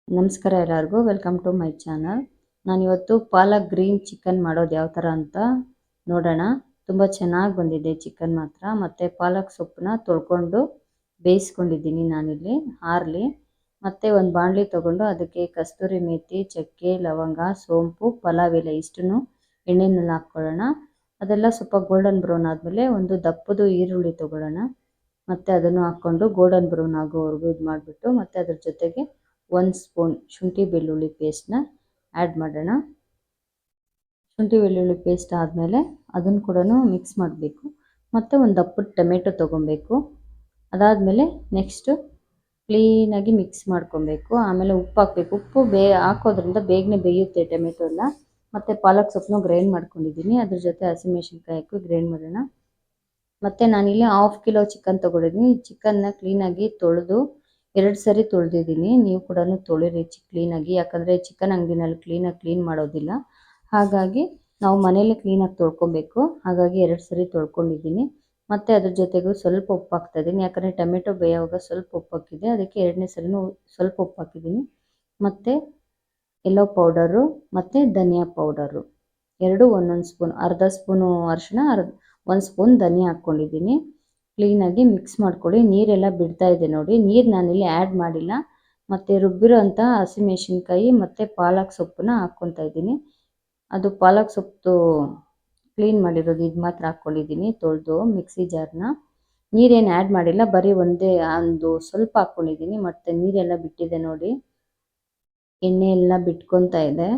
ನಮಸ್ಕಾರ ಎಲ್ಲರಿಗೂ, welcome to my channel. ನಾನಿವತ್ತು ಪಾಲಕ್ ಗ್ರೀನ್ ಚಿಕನ್ ಮಾಡೋದು ಯಾವ ಥರ ಅಂತ ನೋಡೋಣ. ತುಂಬ ಚೆನ್ನಾಗಿ ಬಂದಿದೆ ಚಿಕನ್ ಮಾತ್ರ. ಮತ್ತು ಪಾಲಕ್ ಸೊಪ್ಪನ್ನ ತೊಳ್ಕೊಂಡು ಬೇಯಿಸ್ಕೊಂಡಿದ್ದೀನಿ ನಾನಿಲ್ಲಿ ಹಾರಲಿ. ಮತ್ತು ಒಂದು ಬಾಣಲಿ ತೊಗೊಂಡು ಅದಕ್ಕೆ ಕಸ್ತೂರಿ ಮೇಥಿ, ಚಕ್ಕೆ, ಲವಂಗ, ಸೋಂಪು, ಪಲಾವ್ ಎಲೆ ಇಷ್ಟನ್ನು ಎಣ್ಣೆನಲ್ಲಿ ಹಾಕ್ಕೊಳ್ಳೋಣ. ಅದೆಲ್ಲ ಸ್ವಲ್ಪ ಗೋಲ್ಡನ್ ಬ್ರೌನ್ ಆದಮೇಲೆ ಒಂದು ದಪ್ಪದು ಈರುಳ್ಳಿ ತೊಗೊಳ್ಳೋಣ. ಮತ್ತು ಅದನ್ನು ಹಾಕ್ಕೊಂಡು ಗೋಲ್ಡನ್ ಬ್ರೌನ್ ಆಗೋವರೆಗೂ ಇದು ಮಾಡಿಬಿಟ್ಟು ಮತ್ತು ಅದ್ರ ಜೊತೆಗೆ 1 ಸ್ಪೂನ್ ಶುಂಠಿ ಬೆಳ್ಳುಳ್ಳಿ ಪೇಸ್ಟ್ನ ಆ್ಯಡ್ ಮಾಡೋಣ. ಶುಂಠಿ ಬೆಳ್ಳುಳ್ಳಿ ಪೇಸ್ಟ್ ಆದಮೇಲೆ ಅದನ್ನು ಕೂಡ ಮಿಕ್ಸ್ ಮಾಡಬೇಕು. ಮತ್ತು ಒಂದು ದಪ್ಪದ ಟೊಮೆಟೊ ತೊಗೊಬೇಕು. ಅದಾದಮೇಲೆ ನೆಕ್ಸ್ಟು ಕ್ಲೀನಾಗಿ ಮಿಕ್ಸ್ ಮಾಡ್ಕೊಬೇಕು. ಆಮೇಲೆ ಉಪ್ಪು ಹಾಕಬೇಕು. ಉಪ್ಪು ಹಾಕೋದ್ರಿಂದ ಬೇಗನೆ ಬೇಯುತ್ತೆ ಟೊಮೆಟೊ ಎಲ್ಲ. ಮತ್ತು ಪಾಲಕ್ ಸೊಪ್ಪನ್ನು ಗ್ರೈಂಡ್ ಮಾಡ್ಕೊಂಡಿದ್ದೀನಿ, ಅದ್ರ ಜೊತೆ ಹಸಿಮೆಣ್ಸಿನ್ಕಾಯಿ ಹಾಕಿ ಗ್ರೈಂಡ್ ಮಾಡೋಣ. ಮತ್ತು ನಾನಿಲ್ಲಿ 1/2 ಕಿಲೋ ಚಿಕನ್ ತೊಗೊಂಡಿದ್ದೀನಿ. ಚಿಕನ್ನ ಕ್ಲೀನಾಗಿ ತೊಳೆದು 2 ಸರಿ ತೊಳೆದಿದ್ದೀನಿ. ನೀವು ಕೂಡ ತೊಳಿರಿ ಕ್ಲೀನಾಗಿ, ಯಾಕಂದರೆ ಚಿಕನ್ ಅಂಗಡಿನಲ್ಲಿ ಕ್ಲೀನ್ ಮಾಡೋದಿಲ್ಲ. ಹಾಗಾಗಿ ನಾವು ಮನೇಲಿ ಕ್ಲೀನಾಗಿ ತೊಳ್ಕೊಬೇಕು. ಹಾಗಾಗಿ 2 ಸರಿ ತೊಳ್ಕೊಂಡಿದ್ದೀನಿ. ಮತ್ತು ಅದ್ರ ಜೊತೆಗೂ ಸ್ವಲ್ಪ ಉಪ್ಪು ಹಾಕ್ತಾಯಿದ್ದೀನಿ, ಯಾಕಂದರೆ ಟೊಮೆಟೊ ಬೇಯುವಾಗ ಸ್ವಲ್ಪ ಉಪ್ಪು ಹಾಕಿದೆ, ಅದಕ್ಕೆ 2ನೇ ಸರಿನೂ ಸ್ವಲ್ಪ ಉಪ್ಪು ಹಾಕಿದ್ದೀನಿ. ಮತ್ತು ಯೆಲ್ಲೋ ಪೌಡರು ಮತ್ತು ಧನಿಯಾ ಪೌಡರು ಎರಡು 1 ಸ್ಪೂನ್, ಅರ್ಧ ಸ್ಪೂನು ಅರಿಶಿನ, 1 ಸ್ಪೂನ್ ಧನಿಯಾ ಹಾಕ್ಕೊಂಡಿದ್ದೀನಿ. ಕ್ಲೀನಾಗಿ ಮಿಕ್ಸ್ ಮಾಡ್ಕೊಳ್ಳಿ. ನೀರೆಲ್ಲ ಬಿಡ್ತಾ ಇದೆ ನೋಡಿ. ನೀರು ನಾನಿಲ್ಲಿ ಆ್ಯಡ್ ಮಾಡಿಲ್ಲ. ಮತ್ತು ರುಬ್ಬಿರೋ ಅಂಥ ಹಸಿಮೆಣ್ಸಿನ್ಕಾಯಿ ಮತ್ತು ಪಾಲಕ್ ಸೊಪ್ಪನ್ನ ಹಾಕ್ಕೊತಾ ಇದ್ದೀನಿ. ಅದು ಪಾಲಕ್ ಸೊಪ್ಪು ಕ್ಲೀನ್ ಮಾಡಿರೋದು ಇದು ಮಾತ್ರ ಹಾಕ್ಕೊಂಡಿದ್ದೀನಿ, ತೊಳೆದು ಮಿಕ್ಸಿ ಜಾರ್ನ. ನೀರೇನು ಆ್ಯಡ್ ಮಾಡಿಲ್ಲ, ಬರೀ ಒಂದು ಸ್ವಲ್ಪ ಹಾಕ್ಕೊಂಡಿದ್ದೀನಿ. ಮತ್ತು ನೀರೆಲ್ಲ ಬಿಟ್ಟಿದೆ ನೋಡಿ, ಎಣ್ಣೆ ಎಲ್ಲ ಬಿಟ್ಕೊತಾ ಇದೆ.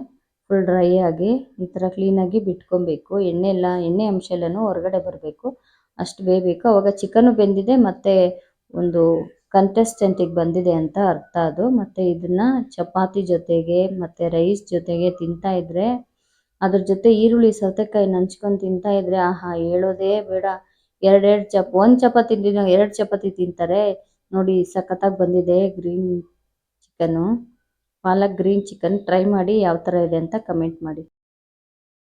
ಫುಲ್ ಡ್ರೈ ಆಗಿ ಈ ಥರ ಕ್ಲೀನಾಗಿ ಬಿಟ್ಕೊಬೇಕು. ಎಣ್ಣೆ ಅಂಶ ಎಲ್ಲನೂ ಹೊರಗಡೆ ಬರಬೇಕು, ಅಷ್ಟು ಬೇಯಬೇಕು. ಆವಾಗ ಚಿಕನ್ನು ಬೆಂದಿದೆ ಮತ್ತು ಒಂದು ಕನ್ಸಿಸ್ಟೆನ್ಸಿಗೆ ಬಂದಿದೆ ಅಂತ ಅರ್ಥ ಅದು. ಮತ್ತು ಇದನ್ನು ಚಪಾತಿ ಜೊತೆಗೆ ಮತ್ತು ರೈಸ್ ಜೊತೆಗೆ ತಿಂತಾಯಿದ್ರೆ, ಅದ್ರ ಜೊತೆ ಈರುಳ್ಳಿ ಸೌತೆಕಾಯಿ ನಂಚ್ಕೊಂಡು ತಿಂತಾಯಿದ್ರೆ ಆಹಾ ಹೇಳೋದೇ ಬೇಡ. 1 ಚಪಾತಿ ತಿಂದಿದ್ದು 2 ಚಪಾತಿ ತಿಂತಾರೆ ನೋಡಿ. ಸಖತ್ತಾಗಿ ಬಂದಿದೆ ಪಾಲಕ್ ಗ್ರೀನ್ ಚಿಕನ್. ಟ್ರೈ ಮಾಡಿ ಯಾವ ಥರ ಇದೆ ಅಂತ ಕಮೆಂಟ್ ಮಾಡಿ.